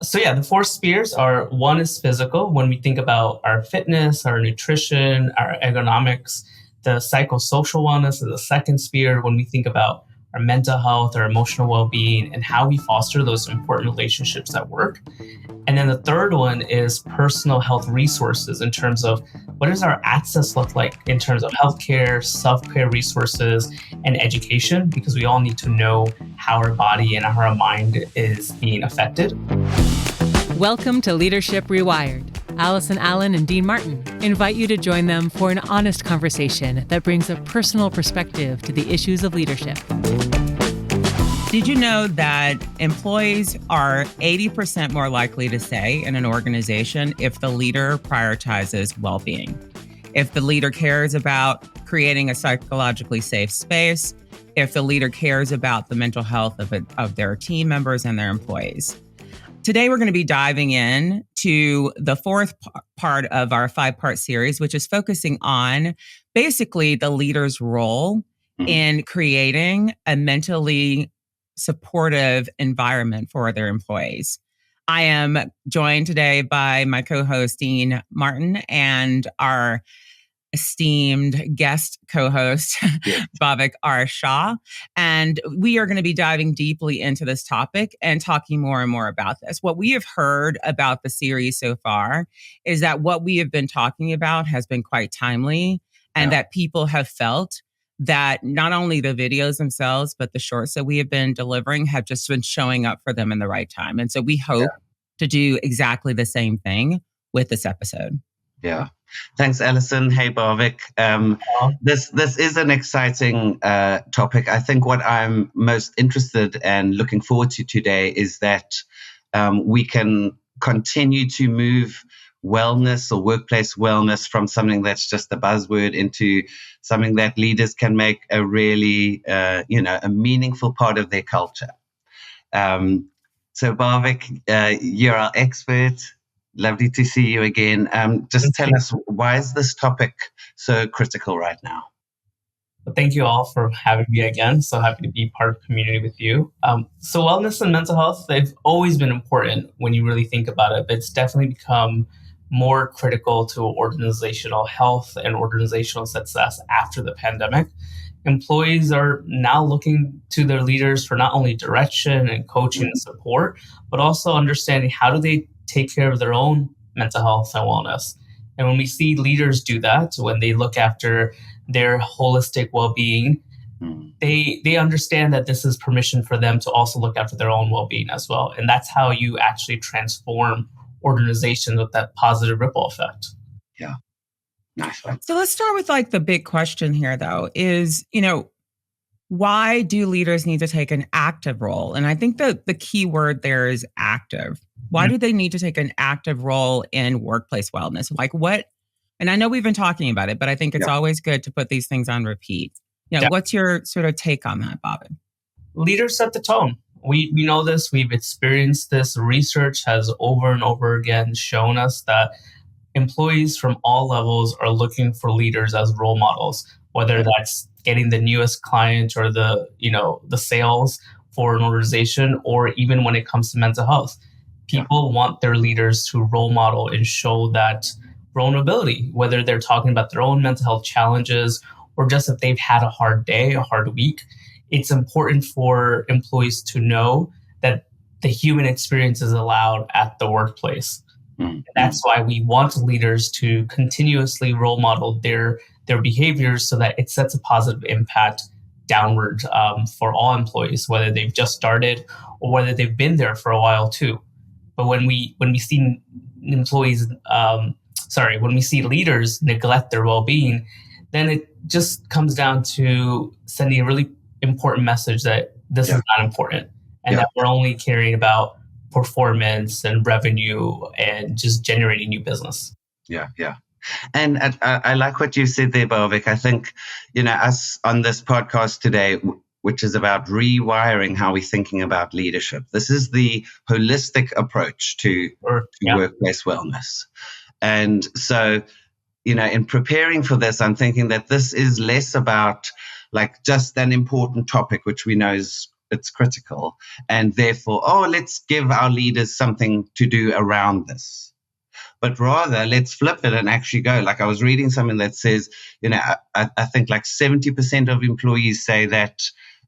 So yeah, the four spheres are: one is physical, when we think about our fitness, our nutrition, our ergonomics. The psychosocial wellness is the second sphere, when we think about our mental health, our emotional well-being, and how we foster those important relationships at work. And then the third one is personal health resources, in terms of what does our access look like in terms of healthcare, self-care resources, and education, because we all need to know how our body and how our mind is being affected. Welcome to Leadership Rewired. Allison Allen and Dean Martin invite you to join them for an honest conversation that brings a personal perspective to the issues of leadership. Did you know that employees are 80% more likely to stay in an organization if the leader prioritizes well-being? If the leader cares about creating a psychologically safe space, if the leader cares about the mental health of their team members and their employees. Today, we're going to be diving in to the fourth part of our 5-part series, which is focusing on basically the leader's role in creating a mentally supportive environment for their employees. I am joined today by my co-host, Dean Martin, and our esteemed guest co-host, Bhavik R. Shah. And we are going to be diving deeply into this topic and talking more and more about this. What we have heard about the series so far is that what we have been talking about has been quite timely, and that people have felt that not only the videos themselves, but the shorts that we have been delivering have just been showing up for them in the right time. And so we hope to do exactly the same thing with this episode. Yeah. Thanks, Allison. Hey, Bhavik. This is an exciting topic. I think what I'm most interested and looking forward to today is that we can continue to move wellness or workplace wellness from something that's just a buzzword into something that leaders can make a really, a meaningful part of their culture. So, Bhavik, you're our expert. Lovely to see you again. Just tell us, why is this topic so critical right now? Well, thank you all for having me again. So happy to be part of the community with you. So wellness and mental health, they've always been important when you really think about it, but it's definitely become more critical to organizational health and organizational success after the pandemic. Employees are now looking to their leaders for not only direction and coaching and support, but also understanding how do they take care of their own mental health and wellness. And when we see leaders do that, when they look after their holistic well-being, they understand that this is permission for them to also look after their own well-being as well. And that's how you actually transform organizations with that positive ripple effect. Yeah. Nice one. So let's start with the big question here, though, is, why do leaders need to take an active role? And I think that the key word there is active. Why do they need to take an active role in workplace wellness? And I know we've been talking about it, but I think it's always good to put these things on repeat. What's your sort of take on that, Bobby? Leaders set the tone. We know this, we've experienced this. Research has over and over again shown us that employees from all levels are looking for leaders as role models, whether that's getting the newest client or the sales for an organization, or even when it comes to mental health. People want their leaders to role model and show that vulnerability, whether they're talking about their own mental health challenges or just if they've had a hard day, a hard week. It's important for employees to know that the human experience is allowed at the workplace. That's why we want leaders to continuously role model their behaviors so that it sets a positive impact downward for all employees, whether they've just started or whether they've been there for a while too. But when we see when we see leaders neglect their well-being, then it just comes down to sending a really important message that this is not important, and that we're only caring about performance and revenue and just generating new business. Yeah. And I like what you said there, Bhavik. I think, us on this podcast today, which is about rewiring how we're thinking about leadership. This is the holistic approach to workplace wellness. And so, in preparing for this, I'm thinking that this is less about just an important topic, which we know is it's critical. And therefore, let's give our leaders something to do around this. But rather, let's flip it and actually go. Like I was reading something that says, I think like 70% of employees say that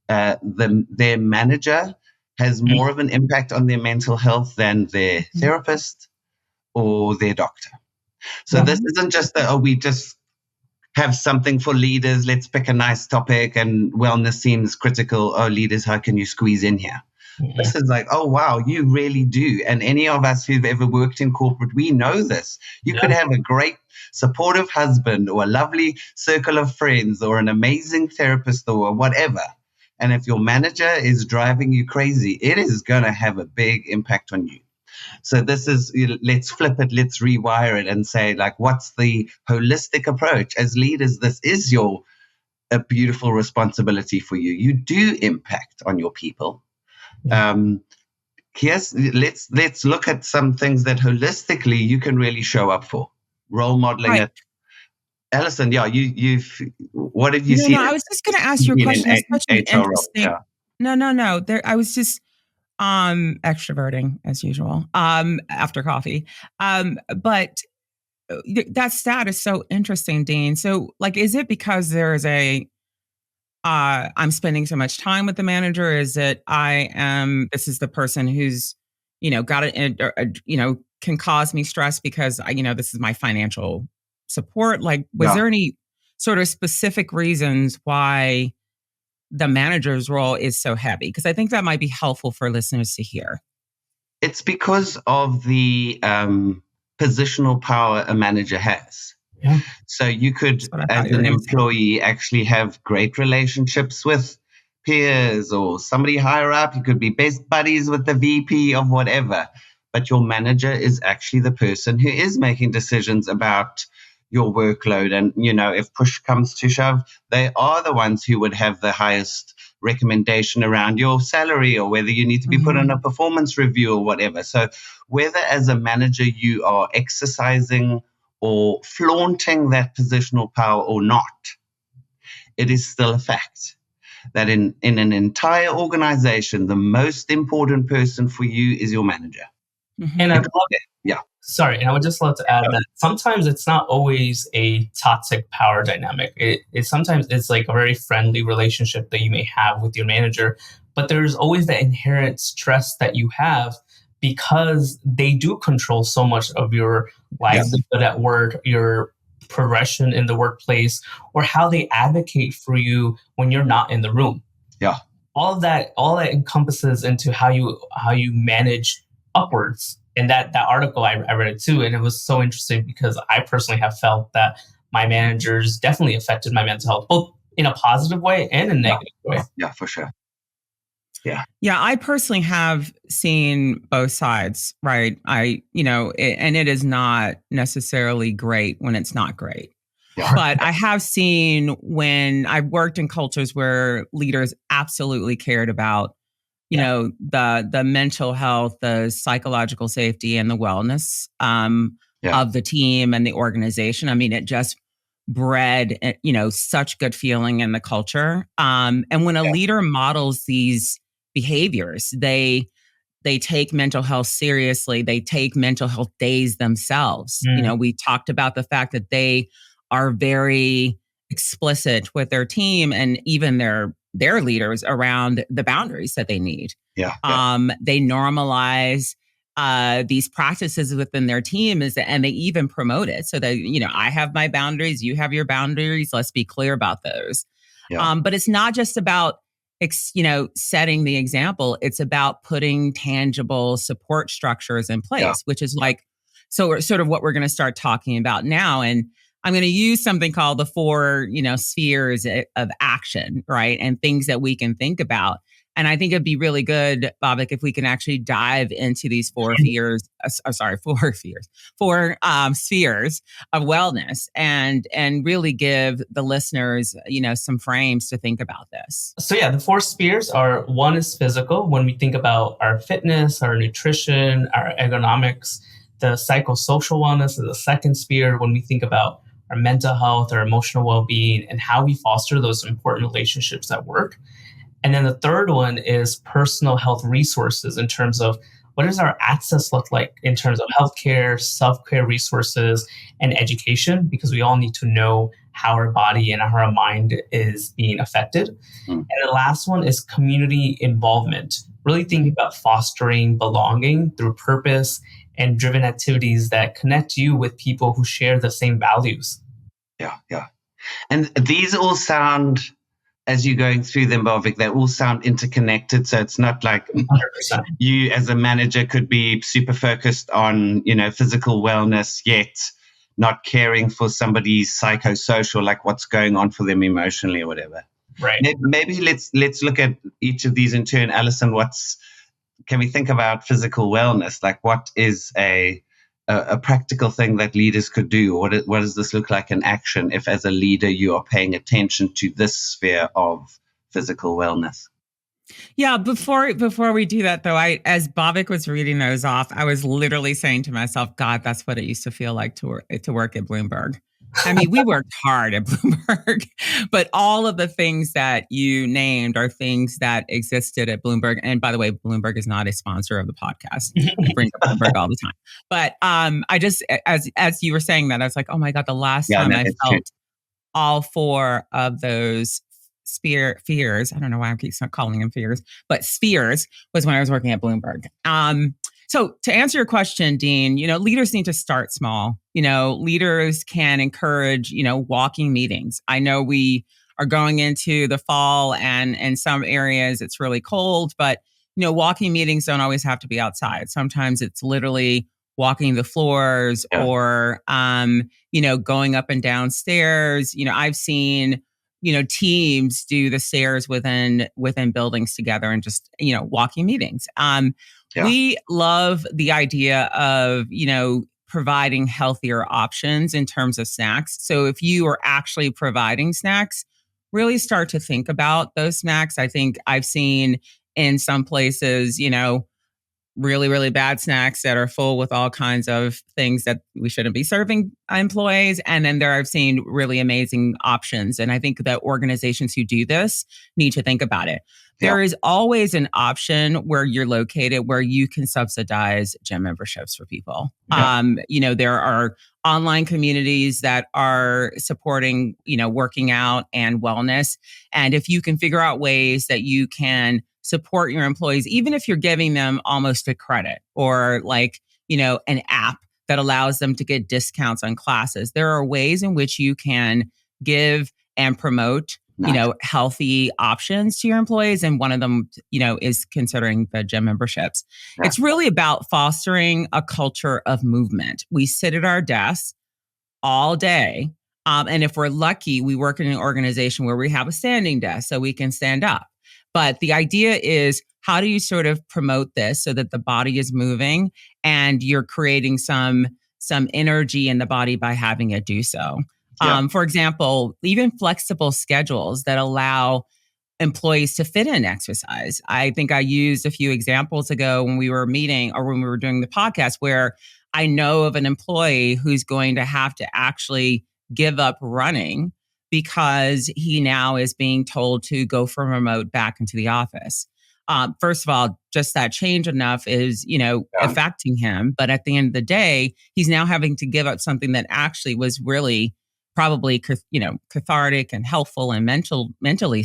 their manager has more of an impact on their mental health than their therapist or their doctor. So this isn't just we just have something for leaders. Let's pick a nice topic and wellness seems critical. Oh, leaders, how can you squeeze in here? This is like, oh, wow, you really do. And any of us who've ever worked in corporate, we know this. You could have a great supportive husband or a lovely circle of friends or an amazing therapist or whatever. And if your manager is driving you crazy, it is going to have a big impact on you. So this is, let's flip it, let's rewire it and say, like, what's the holistic approach? As leaders, this is a beautiful responsibility for you. You do impact on your people. Yes, let's look at some things that holistically you can really show up for. Role modeling it. Allison, what did you see? No, I was just going to ask you a question. It's such an interesting. No. I was just extroverting as usual after coffee. But that stat is so interesting, Dean. So, like, is it because there's I'm spending so much time with the manager? Is it this is the person who's, got it, can cause me stress because this is my financial support? Like, was there any sort of specific reasons why the manager's role is so heavy? Because I think that might be helpful for listeners to hear. It's because of the positional power a manager has. Yeah. So you could, as an employee, actually have great relationships with peers or somebody higher up. You could be best buddies with the VP of whatever. But your manager is actually the person who is making decisions about your workload. And, if push comes to shove, they are the ones who would have the highest recommendation around your salary or whether you need to be put on a performance review or whatever. So whether as a manager you are exercising or flaunting that positional power or not, it is still a fact that in an entire organization, the most important person for you is your manager. And I'd love it. Yeah. Sorry, and I would just love to add that sometimes it's not always a toxic power dynamic. It sometimes it's like a very friendly relationship that you may have with your manager, but there's always that inherent stress that you have because they do control so much of your livelihood at work, your progression in the workplace, or how they advocate for you when you're not in the room. Yeah. All that encompasses into how you manage upwards. And that article, I read it too, and it was so interesting because I personally have felt that my managers definitely affected my mental health, both in a positive way and a negative way. Yeah, for sure. Yeah. Yeah, I personally have seen both sides, right? And it is not necessarily great when it's not great. Yeah. But I have seen when I've worked in cultures where leaders absolutely cared about, the mental health, the psychological safety, and the wellness of the team and the organization. I mean, it just bred, such good feeling in the culture. And when a leader models these behaviors, they take mental health seriously. They take mental health days themselves. We talked about the fact that they are very explicit with their team and even their leaders around the boundaries that they need. Yeah. They normalize these practices within their team and they even promote it so that, I have my boundaries, you have your boundaries. Let's be clear about those. Yeah. But it's not just about, setting the example. It's about putting tangible support structures in place, which is sort of what we're going to start talking about now. And I'm going to use something called the 4, spheres of action, right? And things that we can think about. And I think it'd be really good, Bhavik, if we can actually dive into these 4 spheres of wellness and really give the listeners, some frames to think about this. So the 4 spheres are: one is physical, when we think about our fitness, our nutrition, our ergonomics. The psychosocial wellness is the second sphere when we think about our mental health, our emotional well-being, and how we foster those important relationships at work. And then the third one is personal health resources in terms of what does our access look like in terms of healthcare, self-care resources, and education, because we all need to know how our body and how our mind is being affected. And the last one is community involvement, really thinking about fostering belonging through purpose and driven activities that connect you with people who share the same values. Yeah, yeah. And these all sound, as you're going through them, Barvik, they all sound interconnected. So it's not like 100%. You as a manager could be super focused on, physical wellness, yet not caring for somebody's psychosocial, like what's going on for them emotionally or whatever. Right. Maybe let's look at each of these in turn. Allison, can we think about physical wellness? Like, what is a practical thing that leaders could do? What does this look like in action if, as a leader, you are paying attention to this sphere of physical wellness? Yeah, before we do that, though, as Bhavik was reading those off, I was literally saying to myself, God, that's what it used to feel like to work at Bloomberg. I mean, we worked hard at Bloomberg, but all of the things that you named are things that existed at Bloomberg. And by the way, Bloomberg is not a sponsor of the podcast. I bring up Bloomberg all the time. But I just, as you were saying that, I was like, oh my God, the last time I felt all four of those fears, I don't know why I keep calling them fears, but spheres, was when I was working at Bloomberg. So to answer your question, Dean, leaders need to start small. Leaders can encourage, walking meetings. I know we are going into the fall and in some areas it's really cold, but, walking meetings don't always have to be outside. Sometimes it's literally walking the floors or, going up and down stairs. I've seen, teams do the stairs within buildings together and just, walking meetings. We love the idea of, providing healthier options in terms of snacks. So if you are actually providing snacks, really start to think about those snacks. I think I've seen in some places, really, really bad snacks that are full with all kinds of things that we shouldn't be serving employees. And then I've seen really amazing options. And I think that organizations who do this need to think about it. There is always an option where you're located where you can subsidize gym memberships for people. There are online communities that are supporting, working out and wellness. And if you can figure out ways that you can support your employees, even if you're giving them almost a credit or an app that allows them to get discounts on classes, there are ways in which you can give and promote healthy options to your employees. And one of them, is considering the gym memberships. Yeah. It's really about fostering a culture of movement. We sit at our desks all day. And if we're lucky, we work in an organization where we have a standing desk so we can stand up. But the idea is, how do you sort of promote this so that the body is moving and you're creating some energy in the body by having it do so? For example, even flexible schedules that allow employees to fit in exercise. I think I used a few examples ago when we were meeting or when we were doing the podcast where I know of an employee who's going to have to actually give up running because he now is being told to go from remote back into the office. First of all, just that change enough is, affecting him. But at the end of the day, he's now having to give up something that actually was really probably, cathartic and helpful and mentally,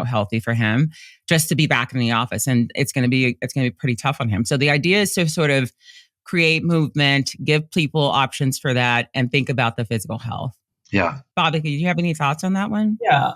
healthy for him just to be back in the office. And it's going to be pretty tough on him. So the idea is to sort of create movement, give people options for that, and think about the physical health. Yeah. Bobby, do you have any thoughts on that one? Yeah,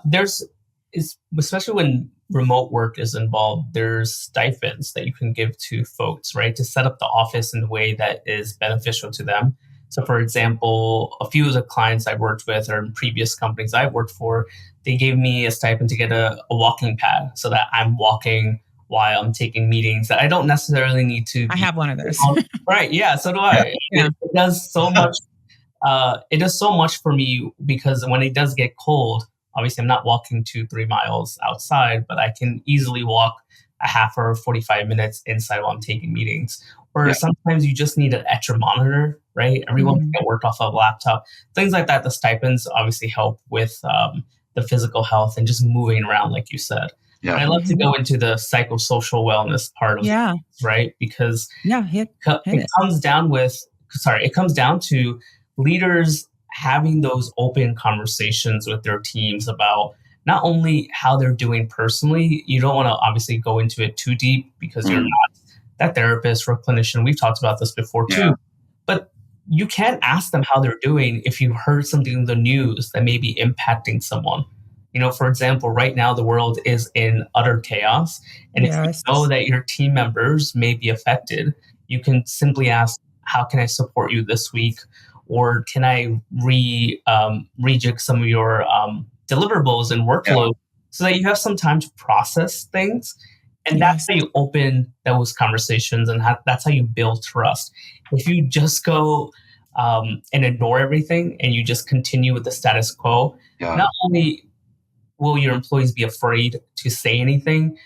especially when remote work is involved, there's stipends that you can give to folks, right? To set up the office in a way that is beneficial to them. So for example, a few of the clients I've worked with or in previous companies I've worked for, they gave me a stipend to get a walking pad so that I'm walking while I'm taking meetings that I don't necessarily need to. I have one of those. Right. Yeah. So do I. Yeah. It does so much. It does so much for me because when it does get cold, obviously I'm not walking 2-3 miles outside, but I can easily walk a half or 45 minutes inside while I'm taking meetings. Or sometimes you just need an extra monitor, right? Everyone can get work off of a laptop. Things like that. The stipends obviously help with the physical health and just moving around, like you said. Yeah. And I love to go into the psychosocial wellness part of Yeah. it, right? Because Hit it it. comes down to leaders having those open conversations with their teams about not only how they're doing personally. You don't want to obviously go into it too deep because you're not that therapist or clinician. We've talked about this before too. But you can ask them how they're doing if you heard something in the news that may be impacting someone. For example, right now the world is in utter chaos. And if you know that your team members may be affected, you can simply ask, how can I support you this week? Or can I rejig some of your deliverables and workload so that you have some time to process things? And that's how you open those conversations, and that's how you build trust. If you just go and ignore everything and you just continue with the status quo, not only will your employees be afraid to say anything,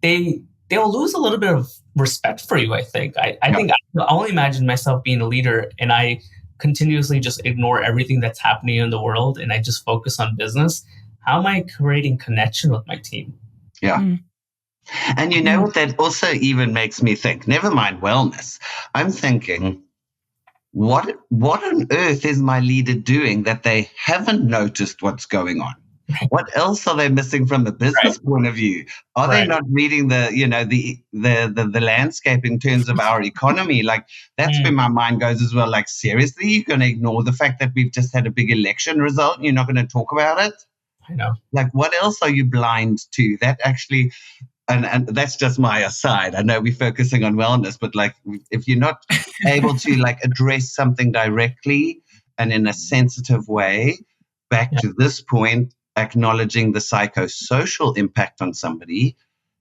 they'll lose a little bit of respect for you, I think. I think I only imagine myself being a leader and I continuously just ignore everything that's happening in the world and I just focus on business. How am I creating connection with my team? Yeah. And that also even makes me think, never mind wellness. I'm thinking, what on earth is my leader doing that they haven't noticed what's going on? What else are they missing from a business point of view? Are they not reading the landscape in terms of our economy? Like, that's where my mind goes as well. Like, seriously, you're going to ignore the fact that we've just had a big election result? You're not going to talk about it? I know. Like, what else are you blind to? That actually, and that's just my aside. I know we're focusing on wellness, but like, if you're not able to like address something directly and in a sensitive way, back to this point, acknowledging the psychosocial impact on somebody,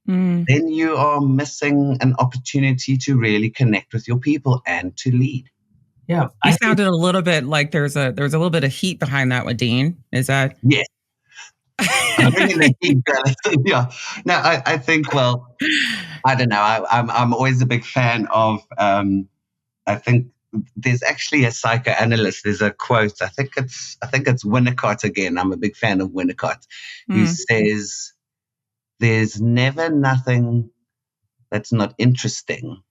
then you are missing an opportunity to really connect with your people and to lead. Yeah. You sounded a little bit like there's a little bit of heat behind that with Dean. Is that? Yeah. I'm bringing the heat. Yeah. No, I think, well, I don't know. I'm always a big fan of, I think, there's actually a psychoanalyst. There's a quote. I think it's Winnicott again. I'm a big fan of Winnicott, who says, "There's never nothing that's not interesting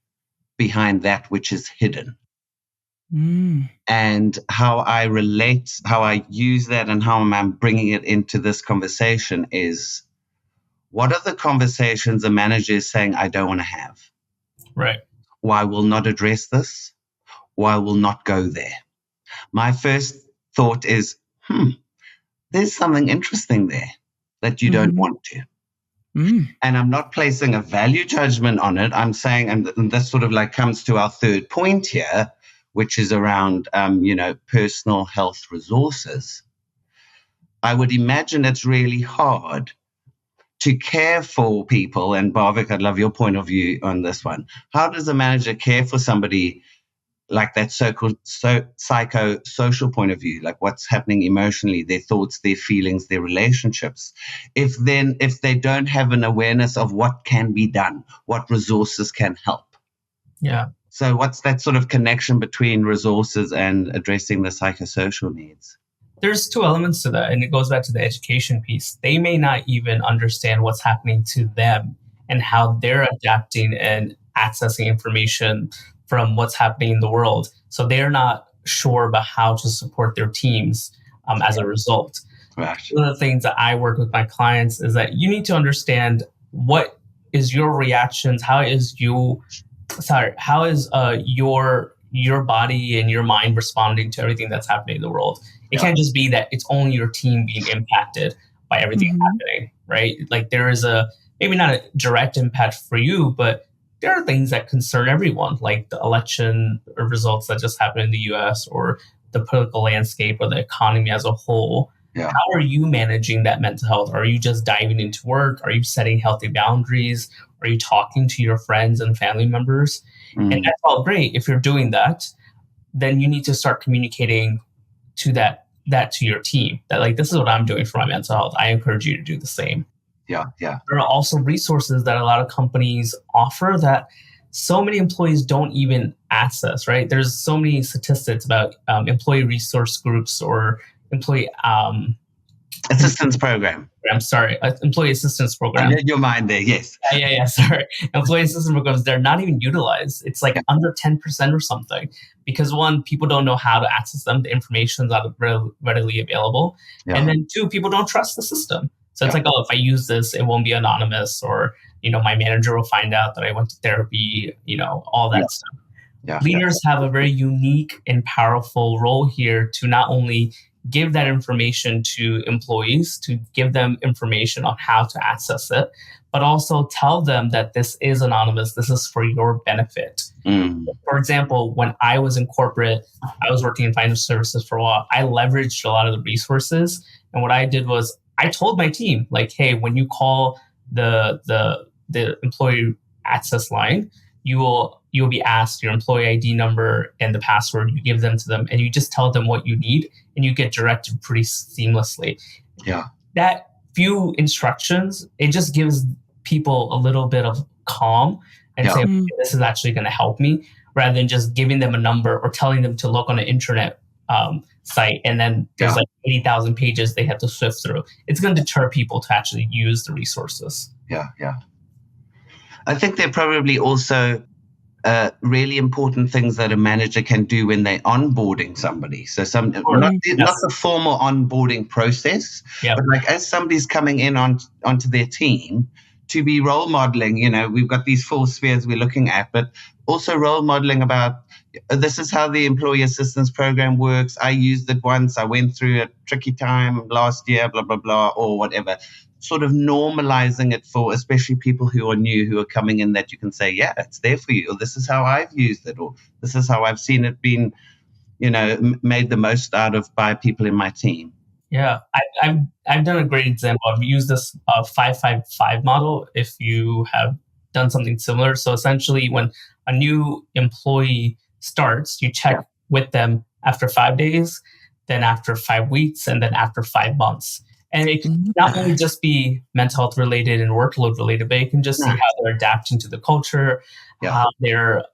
behind that which is hidden." And how I use that, and how I'm bringing it into this conversation is, what are the conversations a manager is saying I don't want to have? Right. Or I will not address this. Or I will not go there. My first thought is, there's something interesting there that you don't want to. And I'm not placing a value judgment on it. I'm saying, and this sort of like comes to our third point here, which is around, personal health resources. I would imagine it's really hard to care for people. And Barvik, I'd love your point of view on this one. How does a manager care for somebody like that psychosocial point of view, like what's happening emotionally, their thoughts, their feelings, their relationships, if they don't have an awareness of what can be done, what resources can help? Yeah. So what's that sort of connection between resources and addressing the psychosocial needs? There's two elements to that, and it goes back to the education piece. They may not even understand what's happening to them and how they're adapting and accessing information from what's happening in the world. So they're not sure about how to support their teams as a result. Right. One of the things that I work with my clients is that you need to understand what is your reactions, how is your body and your mind responding to everything that's happening in the world. It can't just be that it's only your team being impacted by everything happening, right? Like, there is maybe not a direct impact for you, but there are things that concern everyone, like the election results that just happened in the US, or the political landscape, or the economy as a whole. Yeah. How are you managing that mental health? Are you just diving into work? Are you setting healthy boundaries? Are you talking to your friends and family members? And that's all great. If you're doing that, then you need to start communicating to that to your team, that like, this is what I'm doing for my mental health. I encourage you to do the same. Yeah. There are also resources that a lot of companies offer that so many employees don't even access, right? There's so many statistics about employee resource groups or employee Assistance program. I'm sorry, employee assistance program. I read your mind there, yes. Yeah, sorry. Employee assistance programs, they're not even utilized. It's like under 10% or something. Because one, people don't know how to access them. The information is not readily available. Yeah. And then two, people don't trust the system. So it's like, oh, if I use this, it won't be anonymous, or, my manager will find out that I went to therapy, all that stuff. Leaders have a very unique and powerful role here to not only give that information to employees, to give them information on how to access it, but also tell them that this is anonymous, this is for your benefit. For example, when I was in corporate, I was working in financial services for a while, I leveraged a lot of the resources. And what I did was I told my team, like, hey, when you call the employee access line, you will be asked your employee ID number and the password. You give them to them, and you just tell them what you need, and you get directed pretty seamlessly. Yeah. That few instructions, it just gives people a little bit of calm and say, okay, this is actually going to help me, rather than just giving them a number or telling them to look on an internet site, and then there's like 80,000 pages they have to sift through. It's going to deter people to actually use the resources. Yeah. I think there are probably also really important things that a manager can do when they're onboarding somebody. So not the formal onboarding process, but like as somebody's coming in onto their team, to be role modeling. We've got these 4 spheres we're looking at, but also role modeling about this is how the employee assistance program works. I used it once. I went through a tricky time last year, blah, blah, blah, or whatever. Sort of normalizing it for especially people who are new, who are coming in, that you can say, yeah, it's there for you, or this is how I've used it, or this is how I've seen it being, made the most out of by people in my team. Yeah, I've done a great example. I've used this 5-5-5 model if you have done something similar. So essentially, when a new employee starts, you check with them after 5 days, then after 5 weeks, and then after 5 months. And it can not only just be mental health related and workload related, but you can just see how they're adapting to the culture, how they're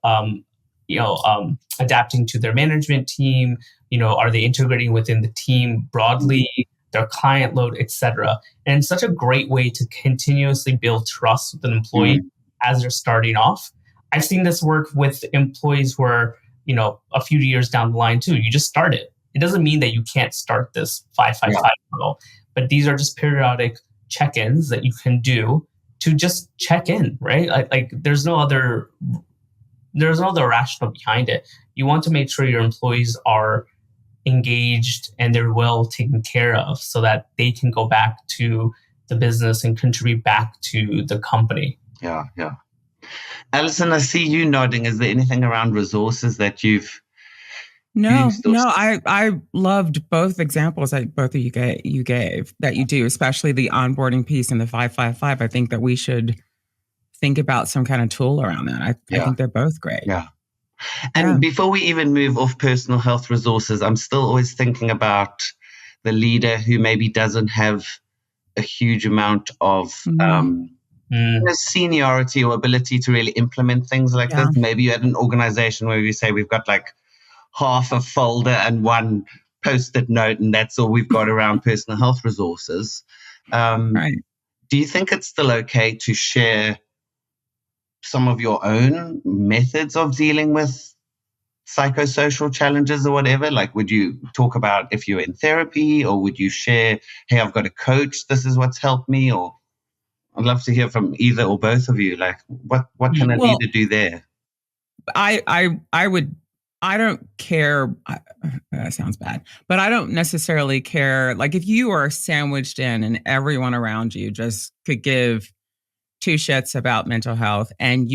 adapting to their management team. Are they integrating within the team broadly, their client load, etc. And it's such a great way to continuously build trust with an employee as they're starting off. I've seen this work with employees who are, a few years down the line too. You just start it. It doesn't mean that you can't start this 5-5-5 model. But these are just periodic check-ins that you can do to just check in, right? Like there's no other rationale behind it. You want to make sure your employees are engaged and they're well taken care of, so that they can go back to the business and contribute back to the company. Yeah. Allison, I see you nodding. Is there anything around resources that you've No, I loved both examples that both of you gave that you do, especially the onboarding piece and the 5-5-5. I think that we should think about some kind of tool around that. I think they're both great. Yeah. And before we even move off personal health resources, I'm still always thinking about the leader who maybe doesn't have a huge amount of seniority or ability to really implement things like this. Maybe you had an organization where we say we've got like half a folder and one post-it note, and that's all we've got around personal health resources. Right. Do you think it's still okay to share some of your own methods of dealing with psychosocial challenges or whatever? Like, would you talk about if you're in therapy, or would you share, hey, I've got a coach, this is what's helped me? Or I'd love to hear from either or both of you. Like, what can a leader do there? I don't care. That sounds bad, but I don't necessarily care. Like if you are sandwiched in and everyone around you just could give 2 shits about mental health,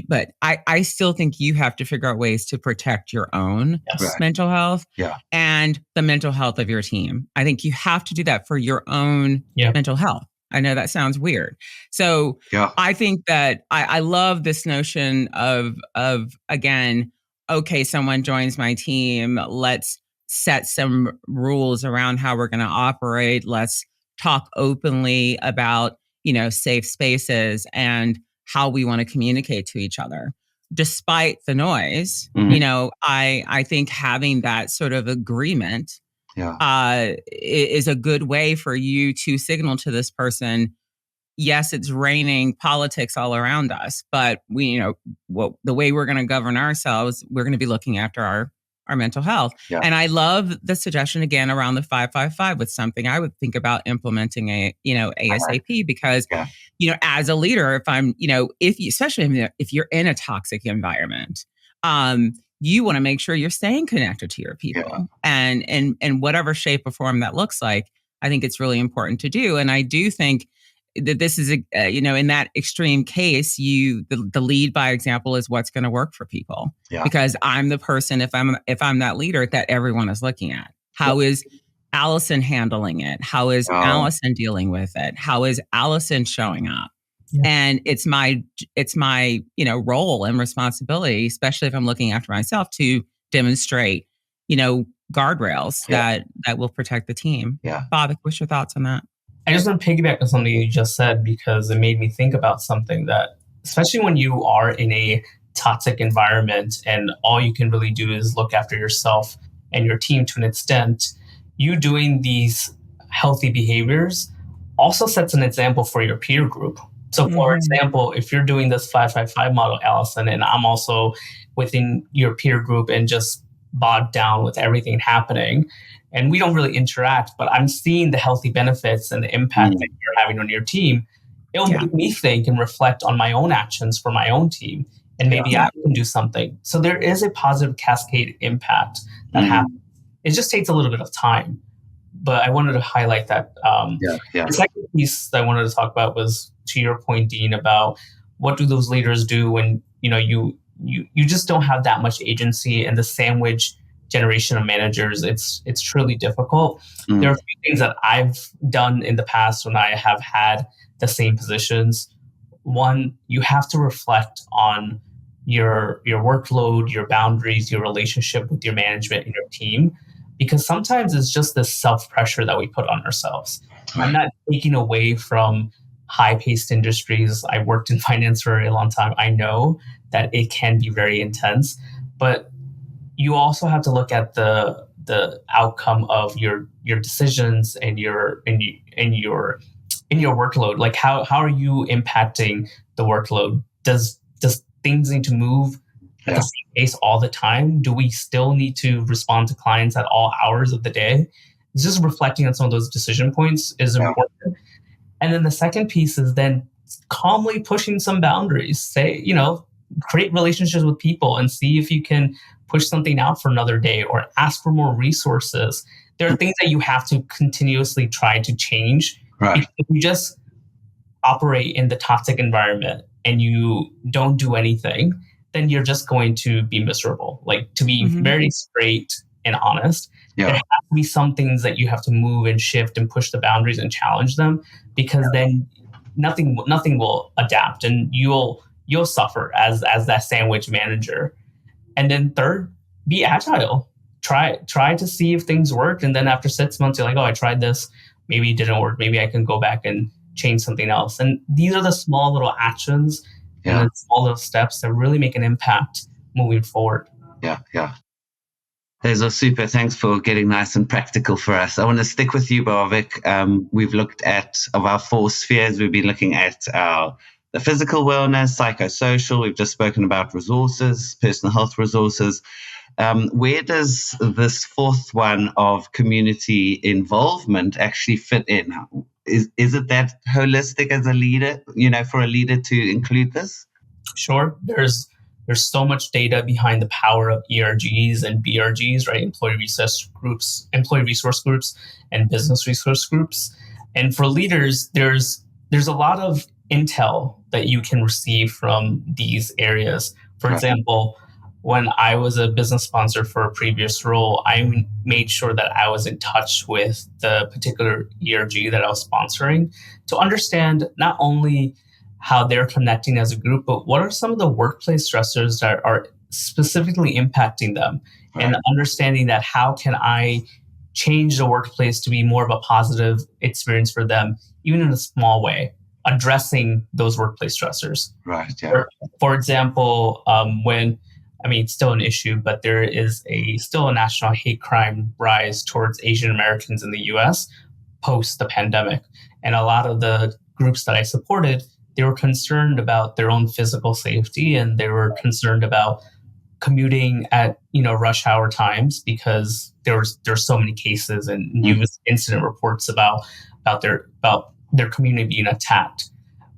but I still think you have to figure out ways to protect your own mental health and the mental health of your team. I think you have to do that for your own mental health. I know that sounds weird. So I think that I love this notion of again, okay, someone joins my team. Let's set some rules around how we're going to operate. Let's talk openly about, safe spaces and how we want to communicate to each other. Despite the noise, I think having that sort of agreement is a good way for you to signal to this person, yes, it's raining politics all around us, but the way we're going to govern ourselves, we're going to be looking after our mental health. Yeah. And I love the suggestion again around the 5-5-5 with something I would think about implementing ASAP, because, as a leader, if I'm, especially if you're in a toxic environment, you want to make sure you're staying connected to your people, and whatever shape or form that looks like. I think it's really important to do. And I do think that this is, in that extreme case, the lead by example is what's going to work for people. Yeah. Because I'm the person, if I'm that leader, that everyone is looking at. How is Allison handling it? How is Allison dealing with it? How is Allison showing up? Yeah. And it's my role and responsibility, especially if I'm looking after myself, to demonstrate, guardrails that will protect the team. Yeah. Bob, what's your thoughts on that? I just want to piggyback on something you just said, because it made me think about something that, especially when you are in a toxic environment and all you can really do is look after yourself and your team to an extent, you doing these healthy behaviors also sets an example for your peer group. So for example, if you're doing this 5-5-5 model, Allison, and I'm also within your peer group and just bogged down with everything happening, and we don't really interact, but I'm seeing the healthy benefits and the impact that you're having on your team, it'll make me think and reflect on my own actions for my own team. And maybe I can do something. So there is a positive cascade impact that happens. It just takes a little bit of time. But I wanted to highlight that. The second piece that I wanted to talk about was, to your point, Dean, about what do those leaders do when you just don't have that much agency in the sandwich generation of managers. It's truly difficult. There are a few things that I've done in the past when I have had the same positions. One, you have to reflect on your workload, your boundaries, your relationship with your management and your team, because sometimes it's just this self-pressure that we put on ourselves. I'm not taking away from high-paced industries. I worked in finance for a very long time. I know that it can be very intense, but you also have to look at the outcome of your decisions and your workload. Like how are you impacting the workload? Does things need to move at the same pace all the time? Do we still need to respond to clients at all hours of the day? Just reflecting on some of those decision points is important. And then the second piece is then calmly pushing some boundaries. Say, create relationships with people and see if you can push something out for another day or ask for more resources. There are things that you have to continuously try to change. Right. If you just operate in the toxic environment and you don't do anything, then you're just going to be miserable. Like, to be very straight and honest, there have to be some things that you have to move and shift and push the boundaries and challenge them, because then nothing will adapt and you'll suffer as that sandwich manager. And then third, be agile. Try to see if things work. And then after 6 months, you're like, oh, I tried this. Maybe it didn't work. Maybe I can go back and change something else. And these are the small little actions and the small little steps that really make an impact moving forward. Yeah. Those are super. Thanks for getting nice and practical for us. I want to stick with you, Barvik. We've looked at, of our 4 spheres, we've been looking at the physical wellness, psychosocial. We've just spoken about resources, personal health resources. Where does this 4th one of community involvement actually fit in? Is it that holistic as a leader, for a leader to include this? Sure. There's so much data behind the power of ERGs and BRGs, right? Employee resource groups, and business resource groups. And for leaders, there's a lot of intel that you can receive from these areas. For example, when I was a business sponsor for a previous role, I made sure that I was in touch with the particular ERG that I was sponsoring to understand not only how they're connecting as a group, but what are some of the workplace stressors that are specifically impacting them, and understanding that how can I change the workplace to be more of a positive experience for them, even in a small way, addressing those workplace stressors. Right. Yeah. For example, when I mean, it's still an issue, but there is still a national hate crime rise towards Asian Americans in the US post the pandemic. And a lot of the groups that I supported, they were concerned about their own physical safety, and they were concerned about commuting at rush hour times, because there's so many cases and news incident reports about their community being attacked.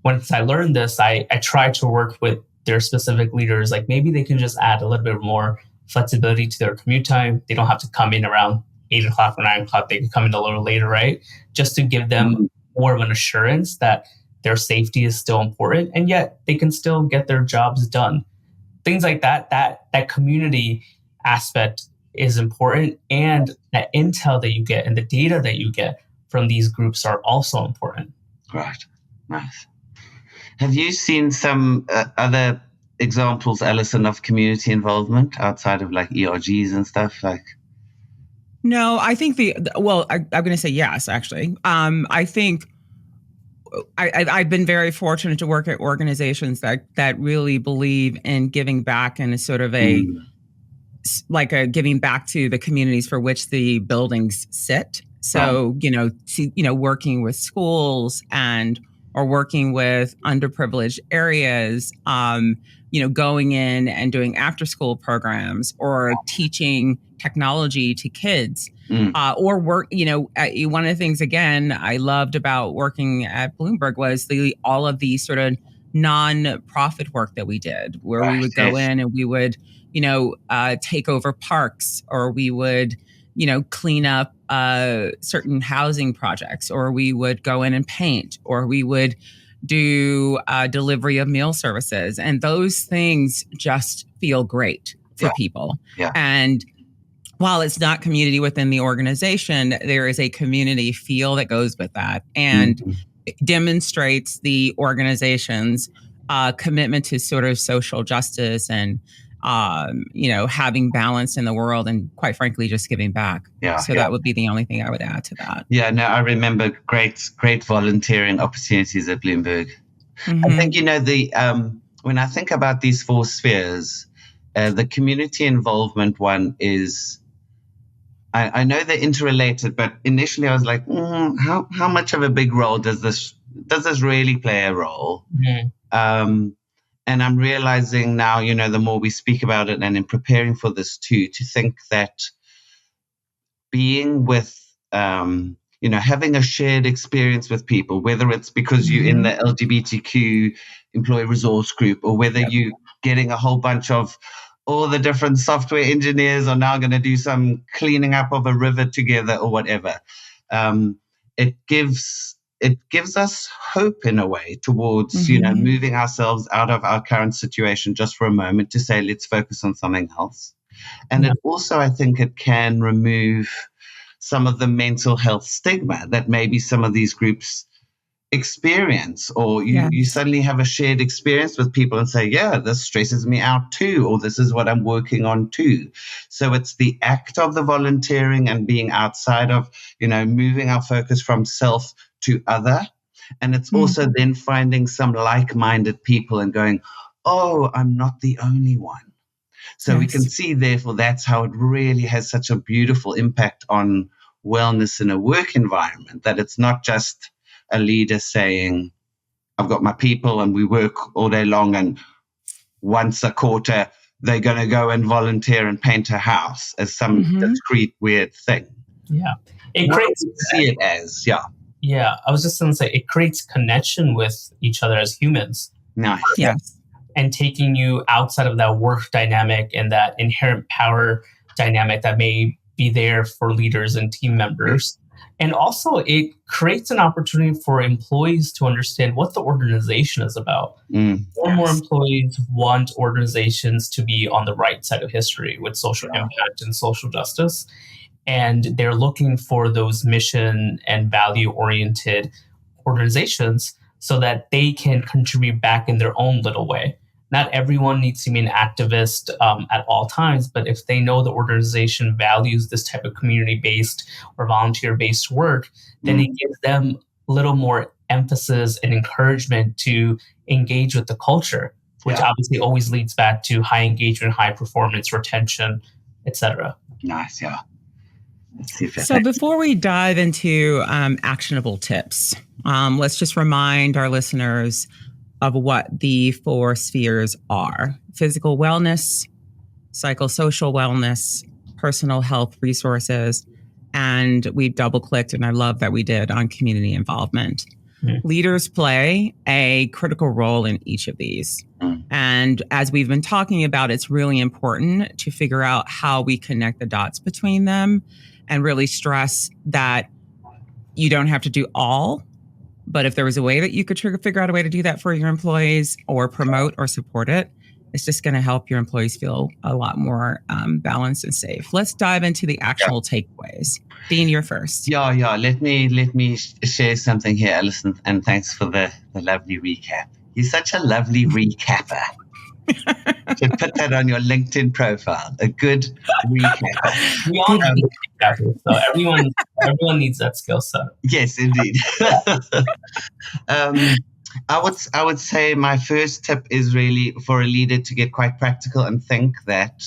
Once I learned this, I tried to work with their specific leaders, like maybe they can just add a little bit more flexibility to their commute time. They don't have to come in around 8 o'clock or 9 o'clock. They can come in a little later, right? Just to give them more of an assurance that their safety is still important, and yet they can still get their jobs done. Things like that community aspect is important, and that intel that you get and the data that you get from these groups are also important. Right. Nice. Have you seen some other examples, Allison, of community involvement outside of like ERGs and stuff? No, I think I'm going to say yes, actually. I think I've been very fortunate to work at organizations that really believe in giving back, and sort of a giving back to the communities for which the buildings sit. So, working with schools or working with underprivileged areas, going in and doing after school programs, or teaching technology to kids, or work, one of the things, again, I loved about working at Bloomberg was all of the sort of non-profit work that we did, where we would go in and we would, take over parks, or we would, clean up certain housing projects, or we would go in and paint, or we would do delivery of meal services. And those things just feel great for people. Yeah. And while it's not community within the organization, there is a community feel that goes with that, and it demonstrates the organization's commitment to sort of social justice and having balance in the world, and quite frankly, just giving back. That would be the only thing I would add to that. Yeah, no, I remember great volunteering opportunities at Bloomberg. I think, when I think about these 4 spheres, the community involvement one is, I know they're interrelated, but initially I was like, how much of a big role does this really play a role? And I'm realizing now, the more we speak about it, and in preparing for this too, to think that being with, having a shared experience with people, whether it's because you're in the LGBTQ employee resource group, or whether you're getting a whole bunch of all the different software engineers are now going to do some cleaning up of a river together or whatever. It gives us hope in a way towards, moving ourselves out of our current situation just for a moment to say, let's focus on something else. And it also, I think it can remove some of the mental health stigma that maybe some of these groups experience, or you suddenly have a shared experience with people and say, yeah, this stresses me out too, or this is what I'm working on too. So it's the act of the volunteering and being outside of, moving our focus from self to other. And it's also then finding some like-minded people and going, oh, I'm not the only one. So we can see, therefore, that's how it really has such a beautiful impact on wellness in a work environment, that it's not just a leader saying, I've got my people and we work all day long, and once a quarter they're going to go and volunteer and paint a house as some discrete weird thing. Yeah. It creates, see it as, Yeah, I was just going to say, it creates connection with each other as humans. Nice. Yes. And taking you outside of that work dynamic and that inherent power dynamic that may be there for leaders and team members. And also, it creates an opportunity for employees to understand what the organization is about. More and more employees want organizations to be on the right side of history with social impact and social justice. And they're looking for those mission and value-oriented organizations so that they can contribute back in their own little way. Not everyone needs to be an activist at all times, but if they know the organization values this type of community-based or volunteer-based work, then it gives them a little more emphasis and encouragement to engage with the culture. which obviously always leads back to high engagement, high performance, retention, etc. Nice, yeah. So before we dive into actionable tips, let's just remind our listeners of what the 4 spheres are: physical wellness, psychosocial wellness, personal health resources, and we've double clicked, and I love that we did, on community involvement. Leaders play a critical role in each of these. And as we've been talking about, it's really important to figure out how we connect the dots between them and really stress that you don't have to do all. But if there was a way that you could figure out a way to do that for your employees or promote or support it, it's just going to help your employees feel a lot more balanced and safe. Let's dive into the actual takeaways. Dean, you're first. Yeah. Let me share something here, Allison, and thanks for the lovely recap. You're such a lovely recapper. Should put that on your LinkedIn profile. A good recapper. We all have recappers, so everyone needs that skill set. Yes, indeed. I would say my first tip is really for a leader to get quite practical and think that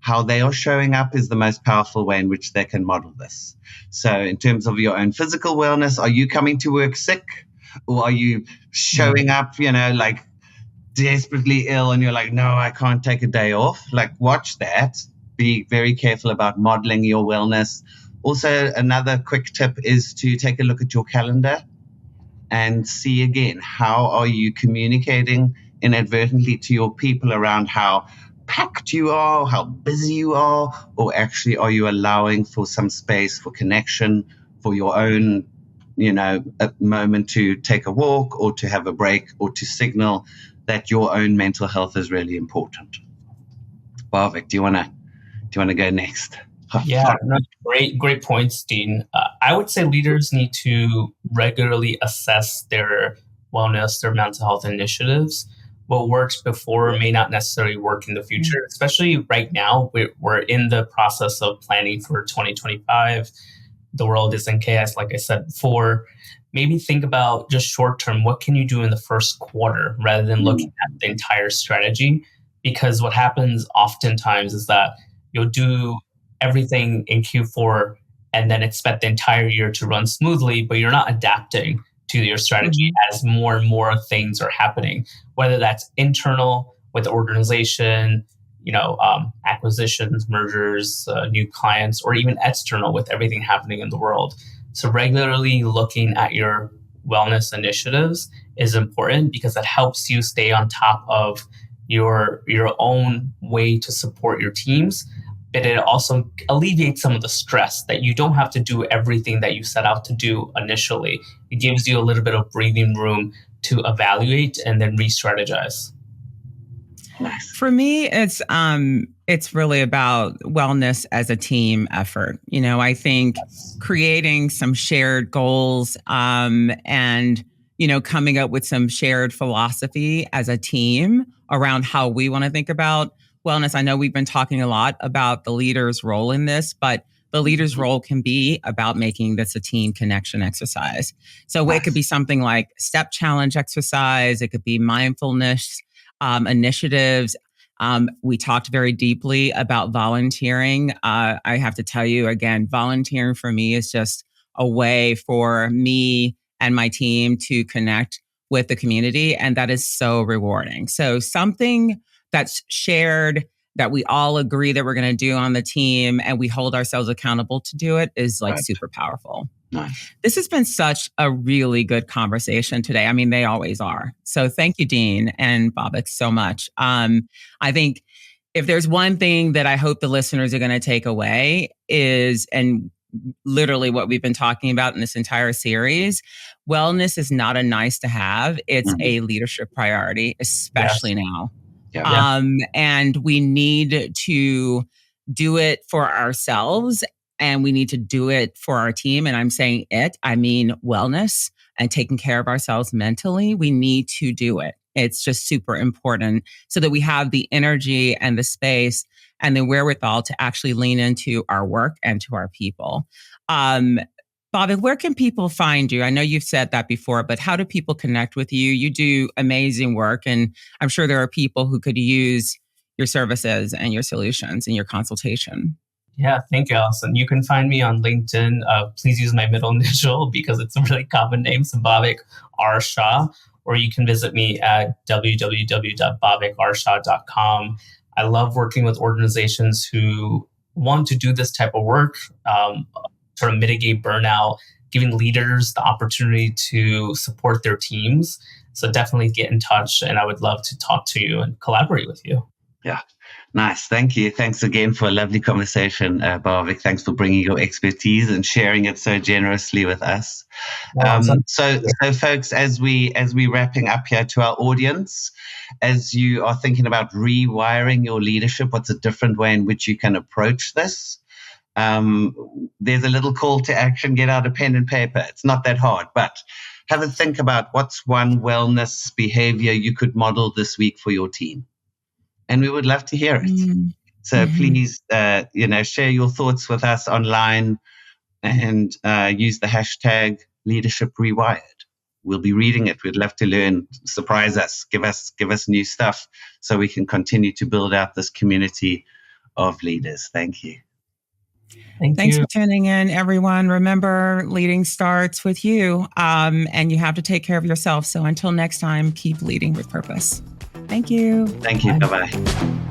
how they are showing up is the most powerful way in which they can model this. So in terms of your own physical wellness, are you coming to work sick? Or are you showing up, like desperately ill and you're like, no, I can't take a day off? Like, watch that. Be very careful about modeling your wellness. Also, another quick tip is to take a look at your calendar and see again, how are you communicating inadvertently to your people around how packed you are, how busy you are, or actually are you allowing for some space for connection, for your own, a moment to take a walk or to have a break or to signal that your own mental health is really important. Barvik, do you want to go next? Yeah, great points, Dean. I would say leaders need to regularly assess their wellness, their mental health initiatives. What works before may not necessarily work in the future, especially right now. We're in the process of planning for 2025. The world is in chaos, like I said before. Maybe think about just short term, what can you do in the first quarter rather than looking at the entire strategy? Because what happens oftentimes is that you'll do everything in Q4 and then expect the entire year to run smoothly, but you're not adapting to your strategy as more and more things are happening, whether that's internal with the organization, acquisitions, mergers, new clients, or even external with everything happening in the world. So regularly looking at your wellness initiatives is important because it helps you stay on top of your own way to support your teams. But it also alleviates some of the stress that you don't have to do everything that you set out to do initially. It gives you a little bit of breathing room to evaluate and then re-strategize. For me, it's really about wellness as a team effort. I think creating some shared goals and coming up with some shared philosophy as a team around how we want to think about wellness. I know we've been talking a lot about the leader's role in this, but the leader's role can be about making this a team connection exercise. So it could be something like step challenge exercise. It could be mindfulness initiatives. We talked very deeply about volunteering. I have to tell you again, volunteering for me is just a way for me and my team to connect with the community. And that is so rewarding. So something that's shared, that we all agree that we're going to do on the team and we hold ourselves accountable to do it is super powerful. Nice. This has been such a really good conversation today. I mean, they always are. So thank you, Dean and Barvik, so much. I think if there's one thing that I hope the listeners are going to take away is, and literally what we've been talking about in this entire series, wellness is not a nice to have. It's a leadership priority, especially now. Yeah. And we need to do it for ourselves and we need to do it for our team. And I'm saying I mean wellness and taking care of ourselves mentally. We need to do it. It's just super important so that we have the energy and the space and the wherewithal to actually lean into our work and to our people. Bobby, where can people find you? I know you've said that before, but how do people connect with you? You do amazing work, and I'm sure there are people who could use your services and your solutions and your consultation. Yeah, thank you, Allison. You can find me on LinkedIn. Please use my middle initial because it's a really common name, Bhavik R. Shah, or you can visit me at www.bhavikarshaw.com. I love working with organizations who want to do this type of work, sort of mitigate burnout, giving leaders the opportunity to support their teams. So definitely get in touch, and I would love to talk to you and collaborate with you. Yeah, nice. Thank you. Thanks again for a lovely conversation, Bhavik. Thanks for bringing your expertise and sharing it so generously with us. So folks, as we wrapping up here, to our audience, as you are thinking about rewiring your leadership, what's a different way in which you can approach this? There's a little call to action. Get out a pen and paper. It's not that hard, but have a think about what's one wellness behavior you could model this week for your team. And we would love to hear it. So please, share your thoughts with us online and use the hashtag Leadership Rewired. We'll be reading it. We'd love to learn, surprise us, give us new stuff so we can continue to build out this community of leaders. Thank you. Thanks for tuning in, everyone. Remember, leading starts with you, and you have to take care of yourself. So until next time, keep leading with purpose. Thank you. Thank you. Bye-bye.